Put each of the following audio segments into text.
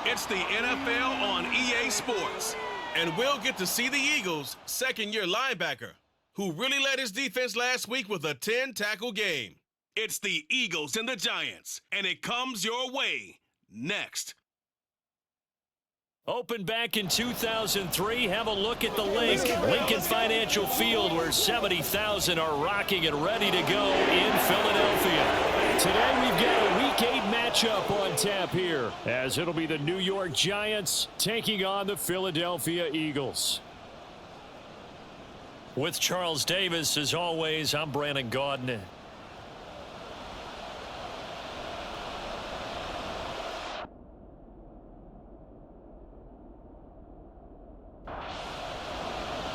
It's the NFL on EA Sports. And we'll get to see the Eagles' second-year linebacker, who really led his defense last week with a 10-tackle game. It's the Eagles and the Giants, and it comes your way next. Opened back in 2003, have a look at the link. Lincoln Financial Field, where 70,000 are rocking and ready to go in Philadelphia. Today we've got a Week 8 matchup on tap here, as it'll be the New York Giants taking on the Philadelphia Eagles. With Charles Davis, as always, I'm Brandon Gaudin.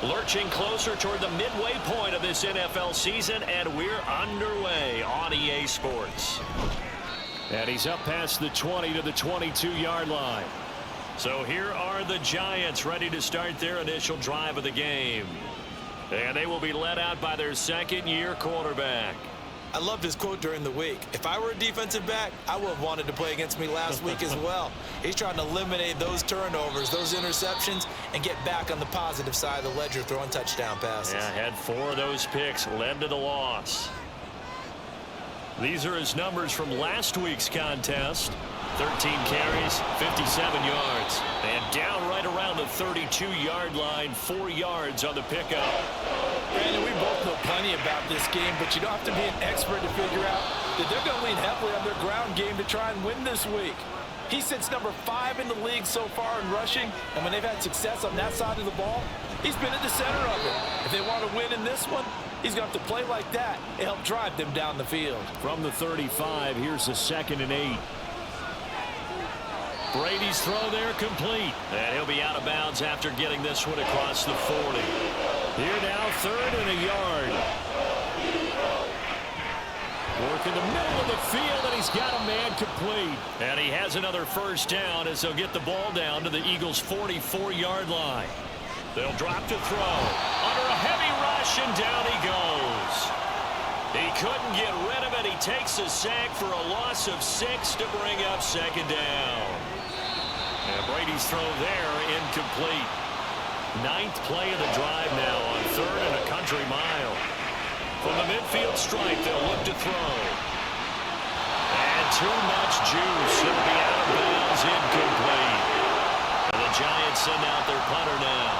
Lurching closer toward the midway point of this NFL season, and we're underway on EA Sports. And he's up past the 20 to the 22-yard line. So here are the Giants ready to start their initial drive of the game. And they will be led out by their second-year quarterback. I loved his quote during the week. If I were a defensive back, I would have wanted to play against me last week as well. He's trying to eliminate those turnovers, those interceptions, and get back on the positive side of the ledger throwing touchdown passes. Yeah, had 4 of those picks, led to the loss. These are his numbers from last week's contest. 13 carries, 57 yards. And down right around the 32-yard line, 4 yards on the pickup. Brandon, we both know plenty about this game, but you don't have to be an expert to figure out that they're going to lean heavily on their ground game to try and win this week. He sits number 5 in the league so far in rushing, and when they've had success on that side of the ball, he's been at the center of it. If they want to win in this one, he's going to have to play like that and help drive them down the field. From the 35, here's a 2nd and 8. Brady's throw there complete. And he'll be out of bounds after getting this one across the 40. Here now, 3rd and a yard. Work in the middle of the field, and he's got a man complete. And he has another first down as they'll get the ball down to the Eagles' 44-yard line. They'll drop to throw. Under a heavy rush, and down he goes. He couldn't get rid of it. He takes a sack for a loss of 6 to bring up 2nd down. And Brady's throw there, incomplete. 9th play of the drive now on 3rd and a country mile. From the midfield stripe, they'll look to throw. And too much juice. It'll be out of bounds, incomplete. And the Giants send out their punter now.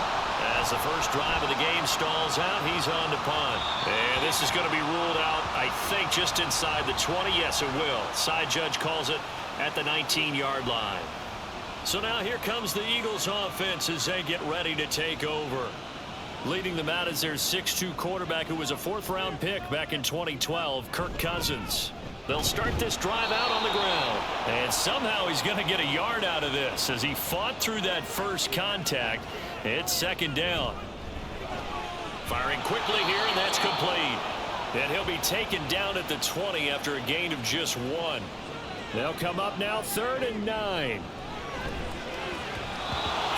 As the first drive of the game stalls out, he's on to punt. And this is going to be ruled out, I think, just inside the 20. Yes, it will. Side judge calls it at the 19-yard line. So now here comes the Eagles offense as they get ready to take over. Leading them out is their 6'2 quarterback who was a 4th-round pick back in 2012, Kirk Cousins. They'll start this drive out on the ground. And somehow he's going to get a yard out of this as he fought through that first contact. It's 2nd down. Firing quickly here, and that's complete. And he'll be taken down at the 20 after a gain of just 1. They'll come up now 3rd and 9.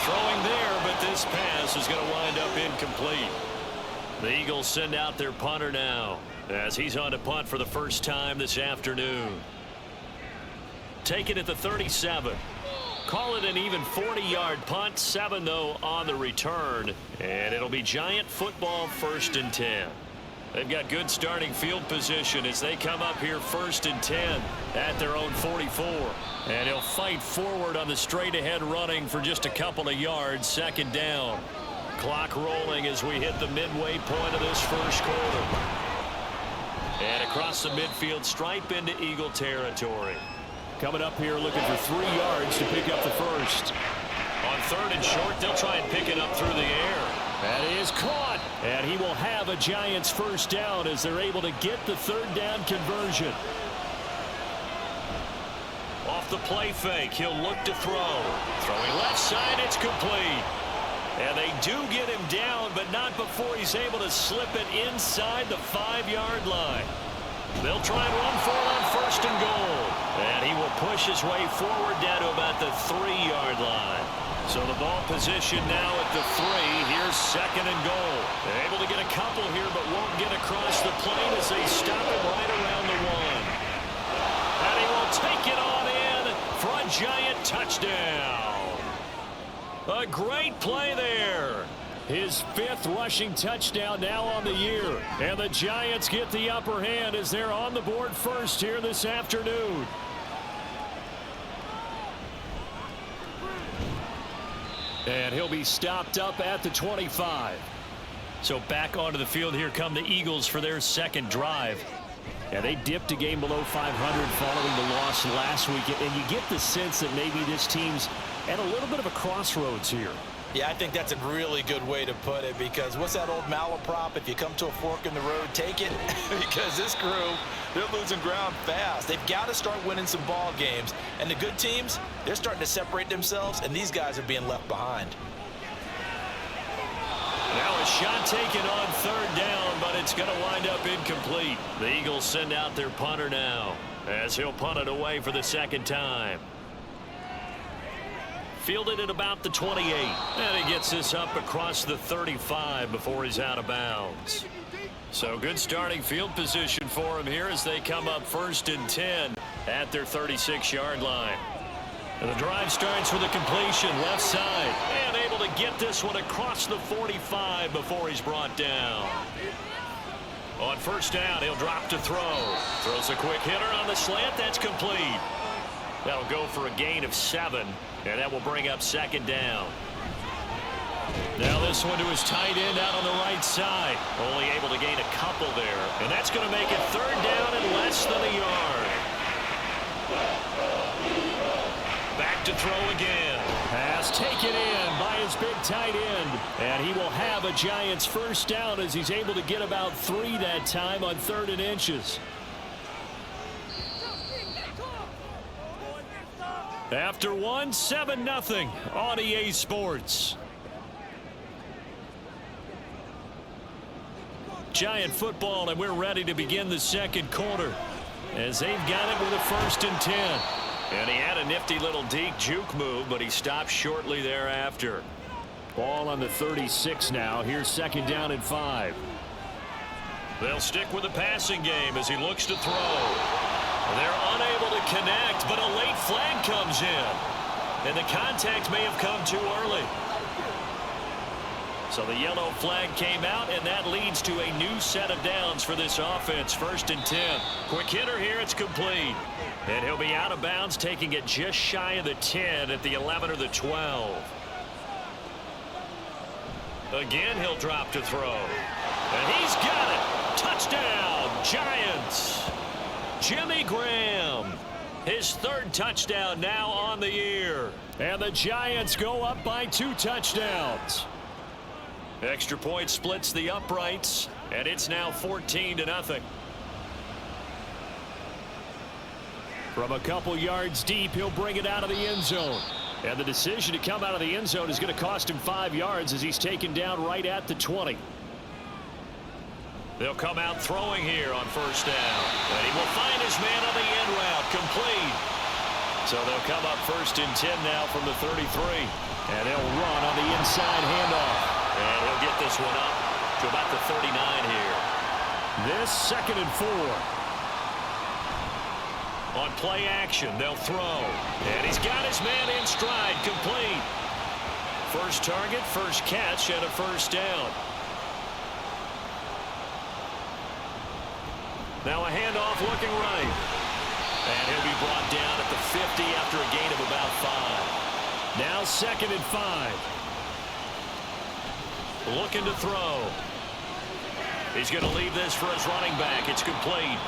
Throwing there, but this pass is going to wind up incomplete. The Eagles send out their punter now as he's on to punt for the first time this afternoon. Take it at the 37. Call it an even 40-yard punt. 7, though, on the return. And it'll be Giant football 1st and 10. They've got good starting field position as they come up here 1st and 10 at their own 44. And he'll fight forward on the straight-ahead running for just a couple of yards. 2nd down. Clock rolling as we hit the midway point of this first quarter. And across the midfield stripe into Eagle territory. Coming up here looking for 3 yards to pick up the first. On 3rd and short, they'll try and pick it up through the air. That is caught. And he will have a Giants first down as they're able to get the 3rd down conversion. Off the play fake, he'll look to throw. Throwing left side, it's complete. And they do get him down, but not before he's able to slip it inside the 5-yard line. They'll try and run for it on 1st and goal. And he will push his way forward down to about the 3-yard line. So the ball position now at the 3. Here's 2nd and goal. They're able to get a couple here, but won't get across the plane as they stop him right around the 1. And he will take it on in for a Giant touchdown. A great play there. His 5th rushing touchdown now on the year. And the Giants get the upper hand as they're on the board first here this afternoon. And he'll be stopped up at the 25. So back onto the field here come the Eagles for their second drive. And they dipped a game below 500 following the loss last week. And you get the sense that maybe this team's at a little bit of a crossroads here. Yeah, I think that's a really good way to put it, because what's that old malaprop? If you come to a fork in the road, take it. Because this crew, they're losing ground fast. They've got to start winning some ball games. And the good teams, they're starting to separate themselves, and these guys are being left behind. Now a shot taken on 3rd down, but it's going to wind up incomplete. The Eagles send out their punter now as he'll punt it away for the 2nd time. Fielded at about the 28. And he gets this up across the 35 before he's out of bounds. So good starting field position for him here as they come up 1st and 10 at their 36-yard line. And the drive starts with a completion left side. And able to get this one across the 45 before he's brought down. On 1st down, he'll drop to throw. Throws a quick hitter on the slant. That's complete. That'll go for a gain of 7. And that will bring up 2nd down. Now this one to his tight end out on the right side. Only able to gain a couple there. And that's going to make it 3rd down and less than a yard. Back to throw again. Pass taken in by his big tight end. And he will have a Giants 1st down as he's able to get about 3 that time on 3rd and inches. After 1, 7-0 on EA Sports. Giant football, and we're ready to begin the 2nd quarter as they've got it with a 1st and 10. And he had a nifty little deep juke move, but he stopped shortly thereafter. Ball on the 36 now. Here's 2nd down and 5. They'll stick with the passing game as he looks to throw. They're unable to connect, but a late flag comes in. And the contact may have come too early. So the yellow flag came out, and that leads to a new set of downs for this offense. 1st and 10. Quick hitter here. It's complete. And he'll be out of bounds, taking it just shy of the 10 at the 11 or the 12. Again, he'll drop to throw. And he's got it. Touchdown, Giants. Jimmy Graham, his 3rd touchdown now on the year. And the Giants go up by 2 touchdowns. Extra point splits the uprights, and it's now 14-0. From a couple yards deep, he'll bring it out of the end zone. And the decision to come out of the end zone is going to cost him 5 yards as he's taken down right at the 20. They'll come out throwing here on 1st down. And he will find his man on the end route. Complete. So they'll come up 1st and 10 now from the 33. And they'll run on the inside handoff. And he'll get this one up to about the 39 here. This 2nd and 4. On play action, they'll throw. And he's got his man in stride. Complete. First target, first catch, and a 1st down. Now a handoff looking right. And he'll be brought down at the 50 after a gain of about 5. Now 2nd and 5. Looking to throw. He's going to leave this for his running back. It's complete.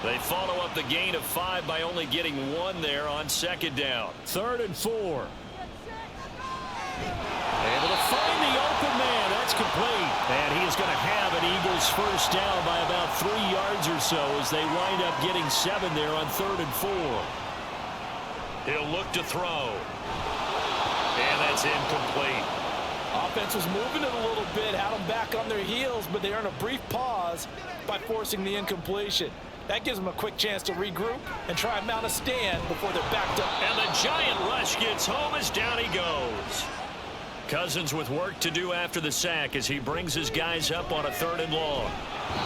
They follow up the gain of 5 by only getting 1 there on 2nd down. 3rd and 4. Able to find the open man. That's complete. And he is going to have an Eagles 1st down by about 3 yards or so as they wind up getting 7 there on 3rd and 4. He'll look to throw. And that's incomplete. Offense was moving it a little bit, had them back on their heels, but they earn a brief pause by forcing the incompletion. That gives them a quick chance to regroup and try and mount a stand before they're backed up. And the Giant rush gets home as down he goes. Cousins with work to do after the sack as he brings his guys up on a 3rd and long.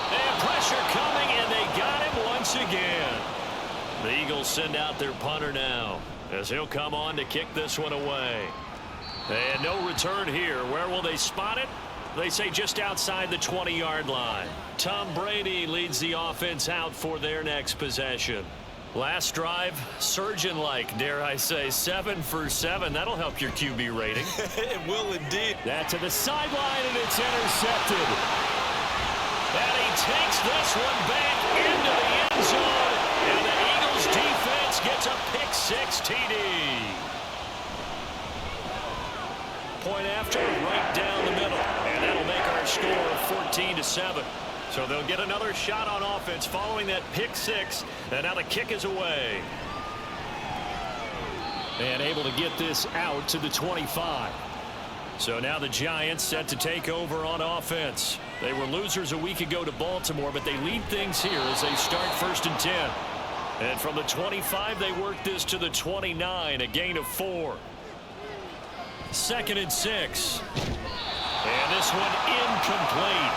And pressure coming, and they got him once again. The Eagles send out their punter now as he'll come on to kick this one away. And no return here. Where will they spot it? They say just outside the 20-yard line. Tom Brady leads the offense out for their next possession. Last drive, surgeon-like, dare I say, 7 for 7. That'll help your QB rating. It will indeed. That to the sideline, and it's intercepted. And he takes this one back into the end zone. And the Eagles defense gets a pick-6 TD. Point after, right down the middle. And that'll make our score 14-7. So they'll get another shot on offense following that pick-6. And now the kick is away. And able to get this out to the 25. So now the Giants set to take over on offense. They were losers a week ago to Baltimore, but they lead things here as they start 1st and 10. And from the 25, they work this to the 29, a gain of 4. 2nd and 6. And this one incomplete.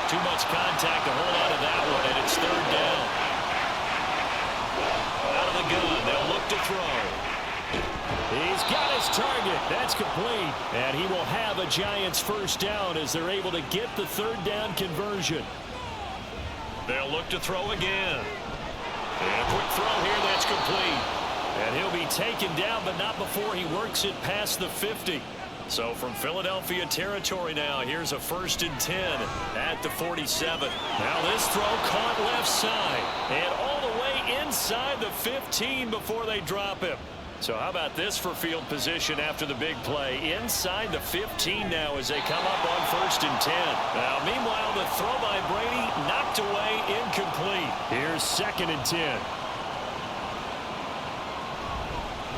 Too much contact to hold on to that one, and it's 3rd down. Out of the gun, they'll look to throw. He's got his target. That's complete. And he will have a Giants 1st down as they're able to get the 3rd down conversion. They'll look to throw again. And a quick throw here, that's complete. And he'll be taken down, but not before he works it past the 50. So from Philadelphia territory now, here's a 1st and 10 at the 47. Now this throw caught left side and all the way inside the 15 before they drop him. So how about this for field position after the big play? Inside the 15 now as they come up on 1st and 10. Now meanwhile, the throw by Brady knocked away, incomplete. Here's 2nd and 10.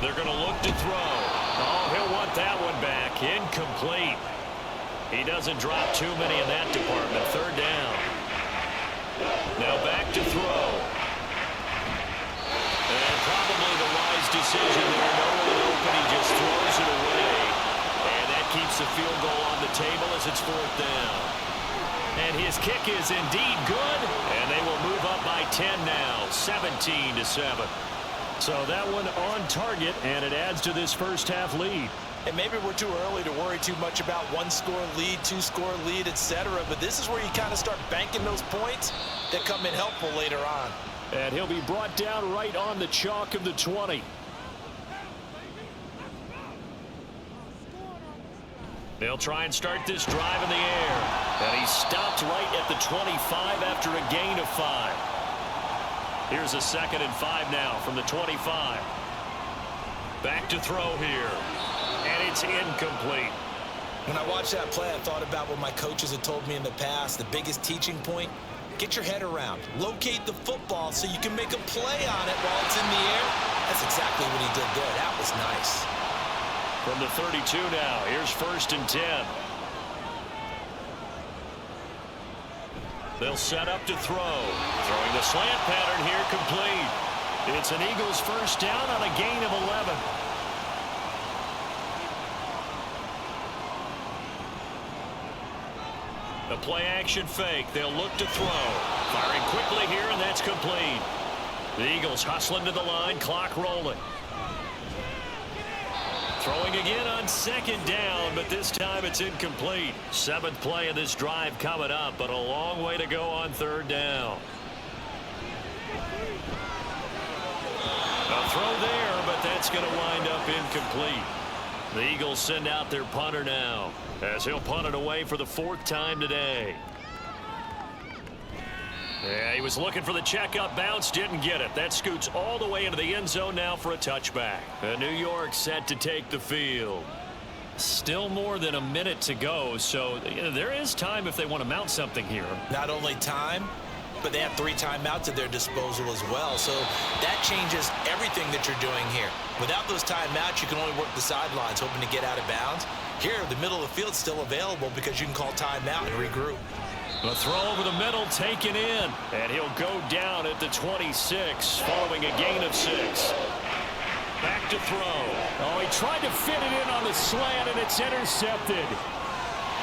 They're going to look to throw. Oh, he'll want that one back. Incomplete. He doesn't drop too many in that department. 3rd down. Now back to throw. And probably the wise decision there. No one open. He just throws it away. And that keeps the field goal on the table as it's 4th down. And his kick is indeed good. And they will move up by 10 now. 17-7. So that one on target, and it adds to this 1st half lead. And maybe we're too early to worry too much about 1-score lead, 2-score lead, etc. But this is where you kind of start banking those points that come in helpful later on. And he'll be brought down right on the chalk of the 20. They'll try and start this drive in the air. And he stopped right at the 25 after a gain of 5. Here's a 2nd and 5 now from the 25. Back to throw here. And it's incomplete. When I watched that play, I thought about what my coaches had told me in the past. The biggest teaching point, get your head around. Locate the football so you can make a play on it while it's in the air. That's exactly what he did there. That was nice. From the 32 now, here's 1st and 10. They'll set up to throw. Throwing the slant pattern here, complete. It's an Eagles 1st down on a gain of 11. A play action fake. They'll look to throw. Firing quickly here, and that's complete. The Eagles hustling to the line, clock rolling. Throwing again on 2nd down, but this time it's incomplete. 7th play of this drive coming up, but a long way to go on 3rd down. A throw there, but that's going to wind up incomplete. The Eagles send out their punter now, as he'll punt it away for the 4th time today. Yeah, he was looking for the checkup bounce, didn't get it. That scoots all the way into the end zone now for a touchback. New York set to take the field. Still more than a minute to go, so there is time if they want to mount something here. Not only time, but they have 3 timeouts at their disposal as well. So that changes everything that you're doing here. Without those timeouts, you can only work the sidelines, hoping to get out of bounds. Here, the middle of the field is still available because you can call timeout and regroup. A throw over the middle taken in, and he'll go down at the 26 following a gain of 6. Back to throw. Oh, he tried to fit it in on the slant, and it's intercepted.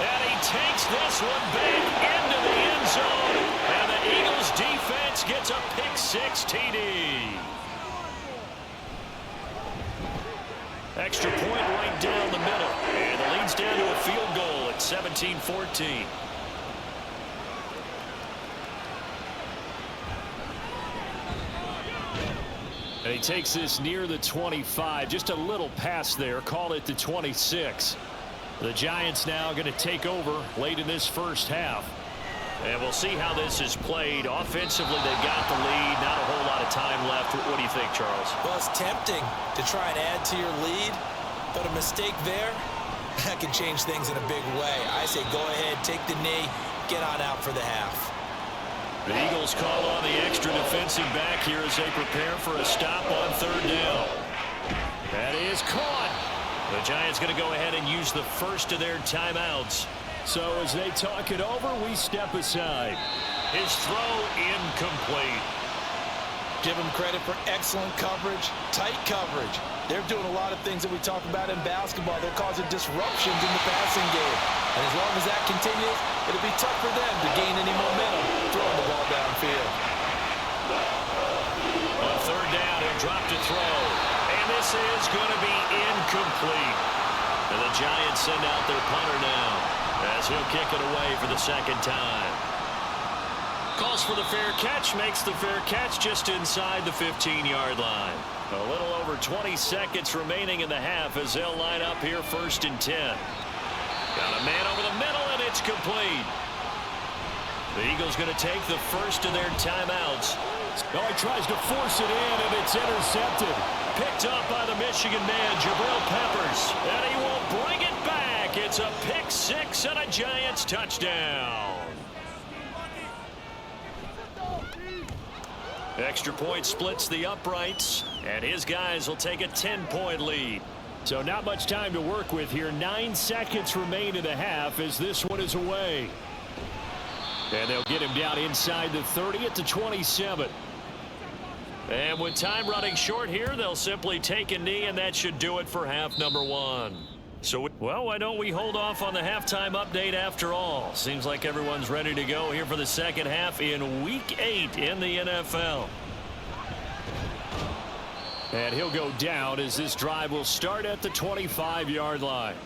And he takes this one back into the end zone, and the Eagles defense gets a pick-6 TD. Extra point right down the middle. And the lead's down to a field goal at 17-14. And he takes this near the 25. Just a little pass there. Call it the 26. The Giants now going to take over late in this first half. And we'll see how this is played. Offensively, they've got the lead. Not a whole lot of time left. What do you think, Charles? Well, it's tempting to try and add to your lead, but a mistake there, that can change things in a big way. I say go ahead, take the knee, get on out for the half. The Eagles call on the extra defensive back here as they prepare for a stop on third down. That is caught. The Giants going to go ahead and use the first of their timeouts. So as they talk it over, we step aside. His throw incomplete. Give him credit for excellent coverage, tight coverage. They're doing a lot of things that we talk about in basketball. They're causing disruptions in the passing game. And as long as that continues, it'll be tough for them to gain any momentum throwing the ball downfield. On third down, he'll drop to throw. And this is going to be incomplete. And the Giants send out their punter now, as he'll kick it away for the second time. Calls for the fair catch, makes the fair catch just inside the 15-yard line. A little over 20 seconds remaining in the half as they'll line up here first and 10. Got a man over the middle, and it's complete. The Eagles going to take the first of their timeouts. Oh, he tries to force it in, and it's intercepted. Picked up by the Michigan man, Jabril Peppers. And he will bring it back. It's a pick six and a Giants touchdown. Extra point splits the uprights, and his guys will take a 10-point lead. So not much time to work with here. 9 seconds remain in the half as this one is away. And they'll get him down inside the 30 at the 27. And with time running short here, they'll simply take a knee, and that should do it for half number one. So, well, why don't we hold off on the halftime update after all? Seems like everyone's ready to go here for the second half in Week 8 in the NFL. And he'll go down as this drive will start at the 25-yard line.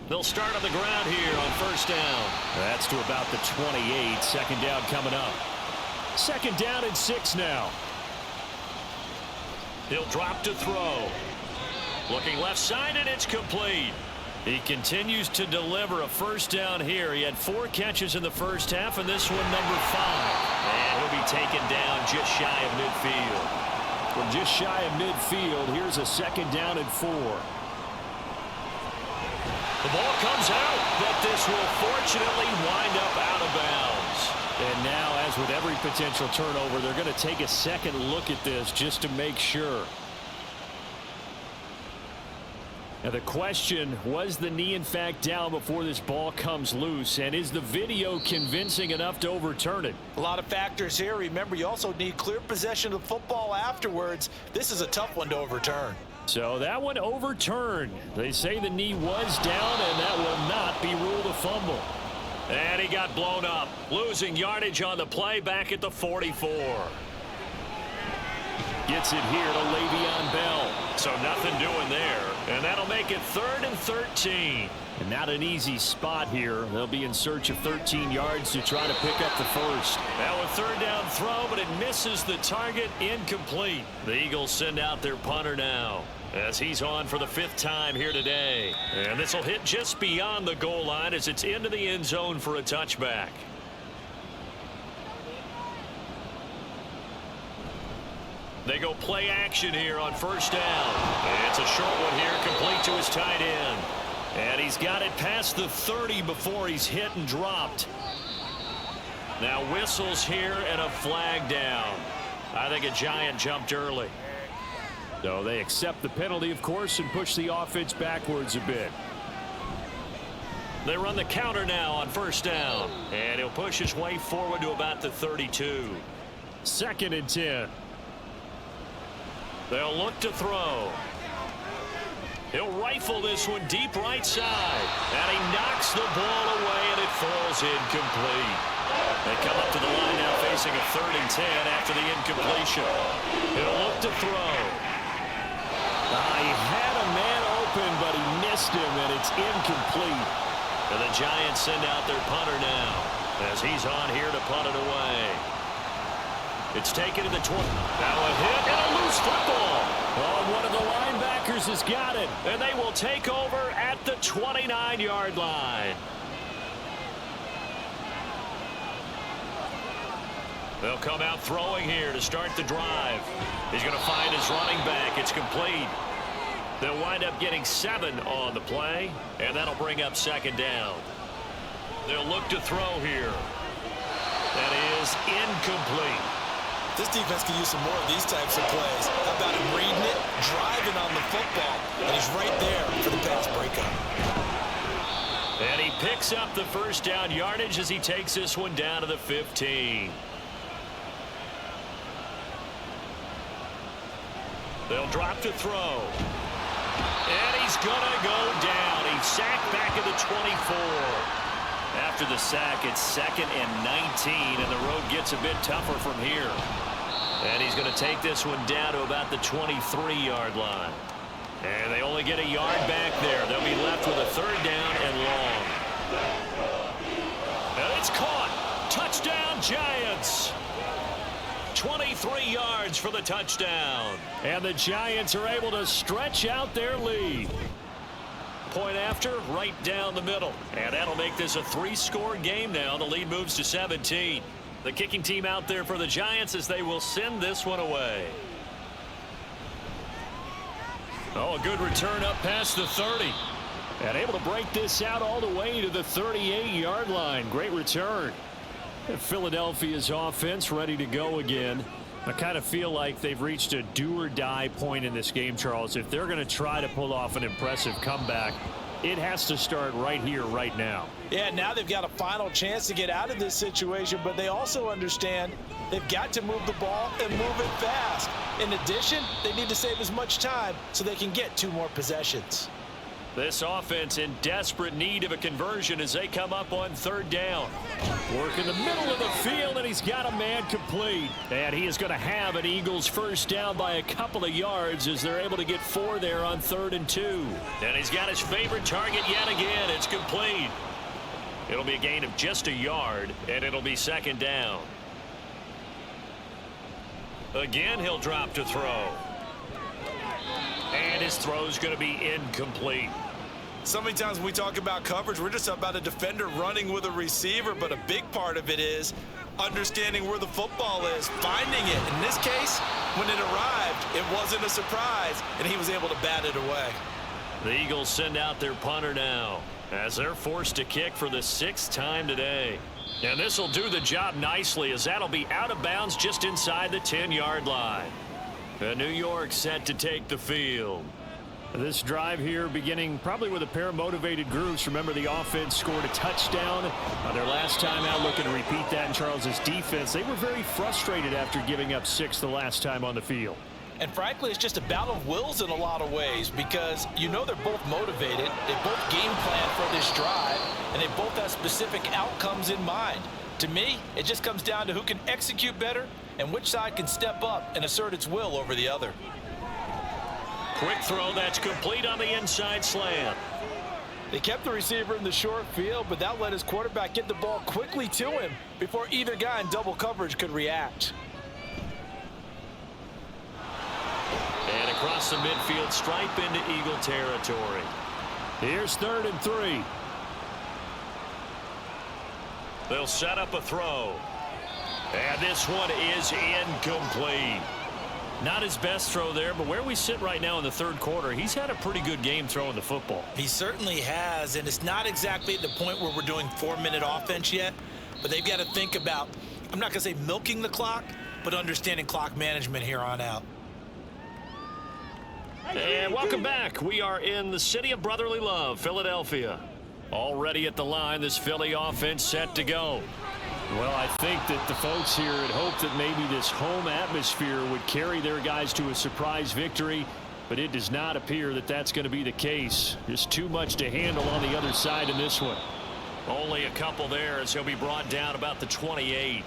They'll start on the ground here on first down. That's to about the 28. Second down coming up. Second down and 6 now. He'll drop to throw. Looking left side, and it's complete. He continues to deliver a first down here. He had 4 catches in the first half, and this one number 5. And he'll be taken down just shy of midfield. From just shy of midfield, here's a second down and 4. The ball comes out, but this will fortunately wind up out of bounds. And now, as with every potential turnover, they're going to take a second look at this just to make sure. Now the question, was the knee in fact down before this ball comes loose? And is the video convincing enough to overturn it? A lot of factors here. Remember, you also need clear possession of the football afterwards. This is a tough one to overturn. So that one overturned. They say the knee was down, and that will not be ruled a fumble. And he got blown up, losing yardage on the play back at the 44. Gets it here to Le'Veon Bell. So nothing doing there. And that'll make it 3rd and 13. And not an easy spot here. They'll be in search of 13 yards to try to pick up the first. Now a third down throw, but it misses the target. Incomplete. The Eagles send out their punter now, as he's on for the 5th time here today. And this will hit just beyond the goal line as it's into the end zone for a touchback. They go play action here on first down. And it's a short one here, complete to his tight end. And he's got it past the 30 before he's hit and dropped. Now whistles here and a flag down. I think a Giant jumped early. So they accept the penalty, of course, and push the offense backwards a bit. They run the counter now on first down. And he'll push his way forward to about the 32. 2nd and 10. They'll look to throw. He'll rifle this one deep right side. And he knocks the ball away, and it falls incomplete. They come up to the line now facing a 3rd and 10 after the incompletion. He'll look to throw. He had a man open, but he missed him, and it's incomplete. And the Giants send out their punter now as he's on here to punt it away. It's taken to the 20. Now a hit and a loose football. Oh, one of the linebackers has got it, and they will take over at the 29-yard line. They'll come out throwing here to start the drive. He's going to find his running back. It's complete. They'll wind up getting 7 on the play, and that'll bring up second down. They'll look to throw here. That is incomplete. This defense can use some more of these types of plays. How about him reading it, driving on the football, and he's right there for the pass breakup. And he picks up the first down yardage as he takes this one down to the 15. They'll drop to throw. And he's going to go down. He's sacked back at the 24. After the sack, it's 2nd and 19, and the road gets a bit tougher from here. And he's going to take this one down to about the 23-yard line. And they only get a yard back there. They'll be left with a 3rd down and long. And it's caught. Touchdown, Giants. 23 yards for the touchdown. And the Giants are able to stretch out their lead. Point after, right down the middle. And that'll make this a 3-score game now. The lead moves to 17. The kicking team out there for the Giants as they will send this one away. Oh, a good return up past the 30. And able to break this out all the way to the 38-yard line. Great return. Philadelphia's offense ready to go again. I kind of feel like they've reached a do-or-die point in this game, Charles. If they're going to try to pull off an impressive comeback, it has to start right here, right now. Yeah, now they've got a final chance to get out of this situation, but they also understand they've got to move the ball and move it fast. In addition, they need to save as much time so they can get 2 more possessions. This offense in desperate need of a conversion as they come up on 3rd down. Work in the middle of the field, and he's got a man complete. And he is going to have an Eagles first down by a couple of yards as they're able to get 4 there on 3rd and 2. And he's got his favorite target yet again. It's complete. It'll be a gain of just a yard, and it'll be 2nd down. Again, he'll drop to throw. And his throw's going to be incomplete. So many times when we talk about coverage, we're just about a defender running with a receiver, but a big part of it is understanding where the football is, finding it. In this case, when it arrived, it wasn't a surprise, and he was able to bat it away. The Eagles send out their punter now as they're forced to kick for the 6th time today. And this will do the job nicely as that'll be out of bounds just inside the 10-yard line. And New York set to take the field. This drive here beginning probably with a pair of motivated groups. Remember, the offense scored a touchdown their last time out. Looking to repeat that in Charles's defense. They were very frustrated after giving up 6 the last time on the field. And frankly, it's just a battle of wills in a lot of ways because you know they're both motivated. They both game plan for this drive, and they both have specific outcomes in mind. To me, it just comes down to who can execute better and which side can step up and assert its will over the other. Quick throw that's complete on the inside slant. They kept the receiver in the short field, but that let his quarterback get the ball quickly to him before either guy in double coverage could react. And across the midfield stripe into Eagle territory. Here's 3rd and 3. They'll set up a throw. And this one is incomplete. Not his best throw there, but where we sit right now in the 3rd quarter, he's had a pretty good game throwing the football. He certainly has, and it's not exactly at the point where we're doing 4-minute offense yet, but they've got to think about, I'm not going to say milking the clock, but understanding clock management here on out. And welcome back. We are in the city of brotherly love, Philadelphia. Already at the line, this Philly offense set to go. Well, I think that the folks here had hoped that maybe this home atmosphere would carry their guys to a surprise victory, but it does not appear that that's going to be the case. Just too much to handle on the other side in this one. Only a couple there as he'll be brought down about the 28.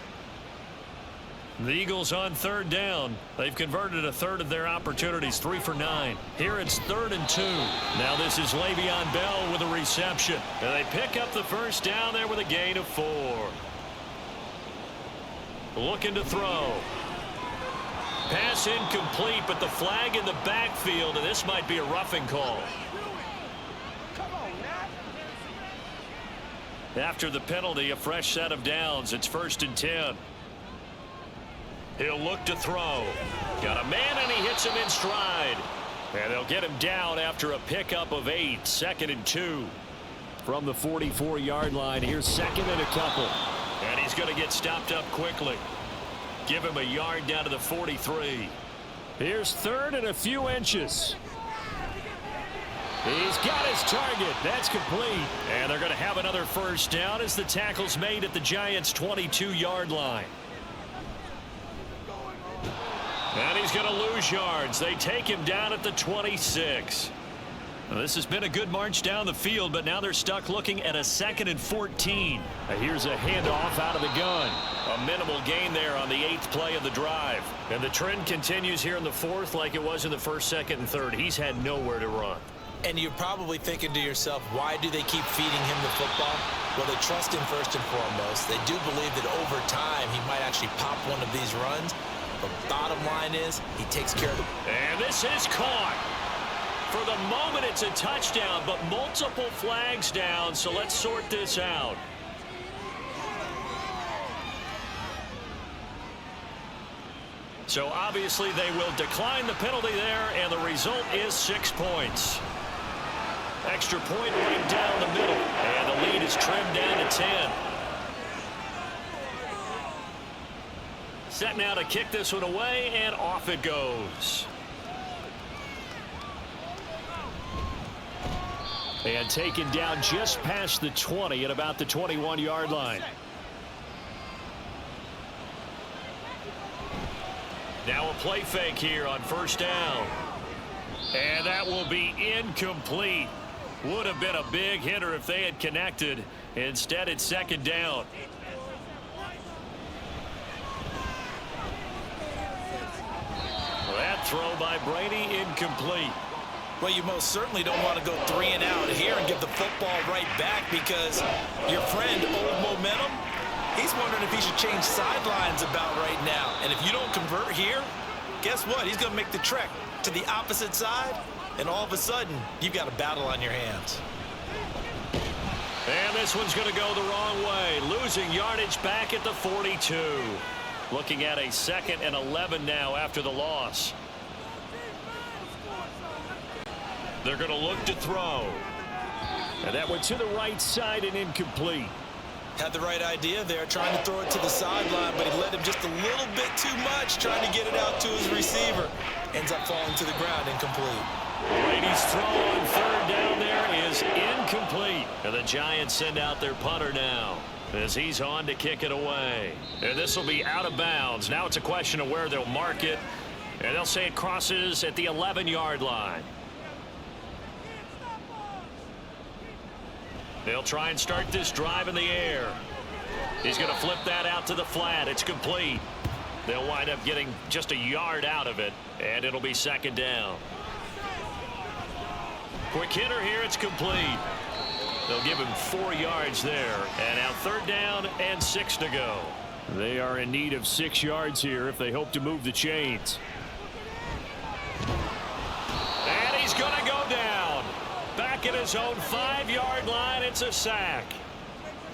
The Eagles on third down. They've converted a third of their opportunities, 3 for 9. Here it's 3rd and 2. Now this is Le'Veon Bell with a reception. And they pick up the first down there with a gain of 4. Looking to throw. Pass incomplete, but the flag in the backfield, and this might be a roughing call. After the penalty, a fresh set of downs. It's 1st and 10. He'll look to throw. Got a man, and he hits him in stride. And they'll get him down after a pickup of 8. 2nd and 2. From the 44-yard line, here's 2nd and a couple. And he's going to get stopped up quickly. Give him a yard down to the 43. Here's 3rd and a few inches. He's got his target. That's complete. And they're going to have another first down as the tackle's made at the Giants' 22-yard line. And he's going to lose yards. They take him down at the 26. Now, this has been a good march down the field, but now they're stuck looking at a 2nd and 14. Here's a handoff out of the gun. A minimal gain there on the 8th play of the drive. And the trend continues here in the 4th like it was in the 1st, 2nd, and 3rd. He's had nowhere to run. And you're probably thinking to yourself, why do they keep feeding him the football? Well, they trust him first and foremost. They do believe that over time he might actually pop one of these runs. But bottom line is, he takes care of the... And this is caught. For the moment, it's a touchdown, but multiple flags down, so let's sort this out. So obviously they will decline the penalty there, and the result is 6 points. Extra point right down the middle, and the lead is trimmed down to 10. Set now to kick this one away, and off it goes. And taken down just past the 20 at about the 21-yard line. Now a play fake here on 1st down. And that will be incomplete. Would have been a big hitter if they had connected. Instead, it's 2nd down. That throw by Brady incomplete. Well, you most certainly don't want to go 3 and out here and give the football right back, because your friend, Old Momentum, he's wondering if he should change sidelines about right now. And if you don't convert here, guess what? He's going to make the trek to the opposite side, and all of a sudden, you've got a battle on your hands. And this one's going to go the wrong way. Losing yardage back at the 42. Looking at a 2nd and 11 now after the loss. They're going to look to throw. And that went to the right side and incomplete. Had the right idea there, trying to throw it to the sideline, but he let him just a little bit too much, trying to get it out to his receiver. Ends up falling to the ground, incomplete. Brady's throw on 3rd down there is incomplete. And the Giants send out their punter now, as he's on to kick it away. And this will be out of bounds. Now it's a question of where they'll mark it. And they'll say it crosses at the 11-yard line. They'll try and start this drive in the air. He's going to flip that out to the flat. It's complete. They'll wind up getting just a yard out of it, and it'll be 2nd down. Quick hitter here. It's complete. They'll give him 4 yards there. And now 3rd down and 6 to go. They are in need of 6 yards here if they hope to move the chains. And he's going to go down. Back at his own 5-yard line. It's a sack.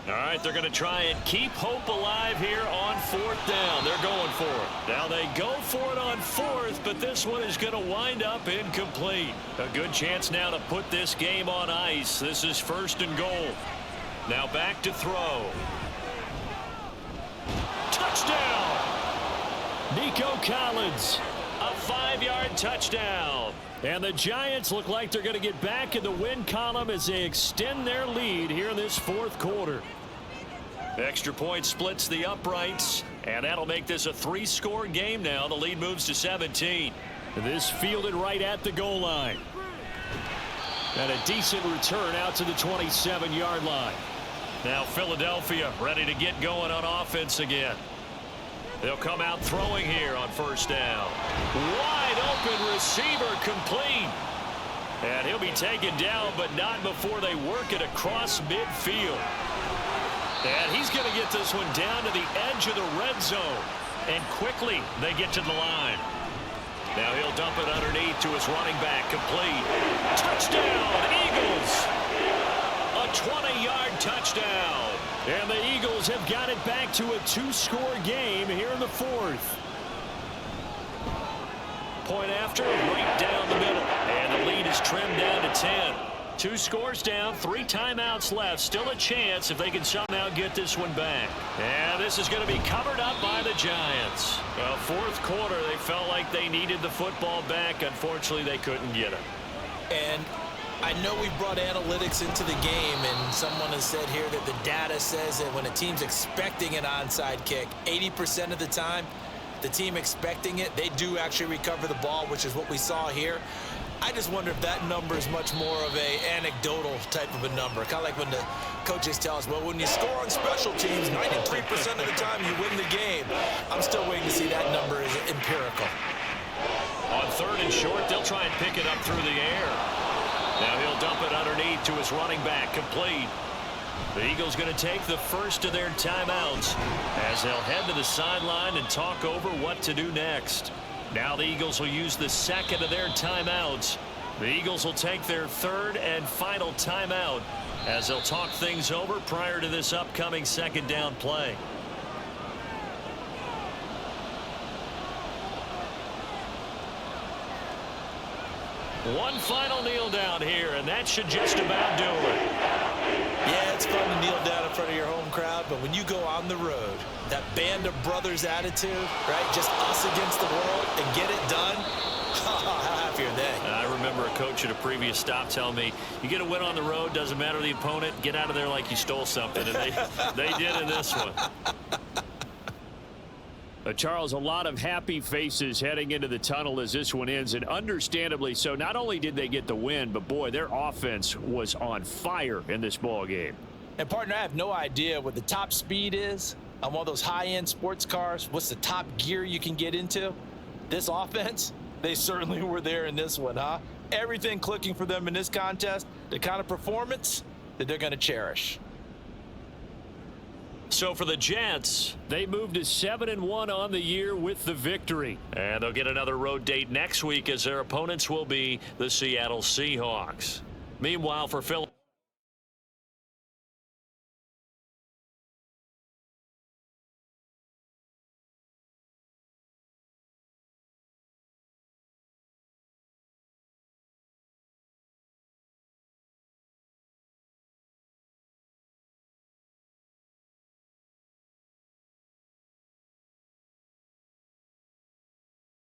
All right, they're going to try and keep hope alive here on 4th down. They're going for it. Now they go for it on 4th, but this one is going to wind up incomplete. A good chance now to put this game on ice. This is 1st and goal. Now back to throw. Touchdown! Nico Collins. A 5-yard touchdown. And the Giants look like they're going to get back in the win column as they extend their lead here in this 4th quarter. Extra point splits the uprights, and that'll make this a 3-score game now. The lead moves to 17. This fielded right at the goal line. And a decent return out to the 27-yard line. Now Philadelphia ready to get going on offense again. They'll come out throwing here on first down. Wide open receiver complete. And he'll be taken down, but not before they work it across midfield. And he's going to get this one down to the edge of the red zone. And quickly they get to the line. Now he'll dump it underneath to his running back, complete. Touchdown, Eagles! A 20-yard touchdown. And the Eagles have got it back to a 2-score game here in the fourth. Point after, right down the middle. And the lead is trimmed down to 10. 2 scores down, 3 timeouts left. Still a chance if they can somehow get this one back. And this is going to be covered up by the Giants. Well, fourth quarter, they felt like they needed the football back. Unfortunately, they couldn't get it. And I know we brought analytics into the game, and someone has said here that the data says that when a team's expecting an onside kick, 80% of the time, the team expecting it, they do actually recover the ball, which is what we saw here. I just wonder if that number is much more of a anecdotal type of a number. Kind of like when the coaches tell us, well, when you score on special teams, 93% of the time you win the game. I'm still waiting to see that number is empirical. On 3rd and short, they'll try and pick it up through the air. Now he'll dump it underneath to his running back, complete. The Eagles going to take the first of their timeouts as they'll head to the sideline and talk over what to do next. Now the Eagles will use the second of their timeouts. The Eagles will take their 3rd and final timeout as they'll talk things over prior to this upcoming 2nd down play. One final kneel down here, and that should just about do it. Yeah, it's fun to kneel down in front of your home crowd, but when you go on the road, that band of brothers attitude, right? Just us against the world and get it done. How happy are they? I remember a coach at a previous stop telling me, you get a win on the road, doesn't matter the opponent, get out of there like you stole something. And they did in this one. Charles, a lot of happy faces heading into the tunnel as this one ends, and understandably so. Not only did they get the win, but boy, their offense was on fire in this ball game. And partner, I have no idea what the top speed is on one of those high-end sports cars. What's the top gear you can get into? This offense, they certainly were there in this one, huh? Everything clicking for them in this contest, the kind of performance that they're going to cherish. So for the Jets, they moved to 7-1 on the year with the victory. And they'll get another road date next week as their opponents will be the Seattle Seahawks. Meanwhile, for Phil.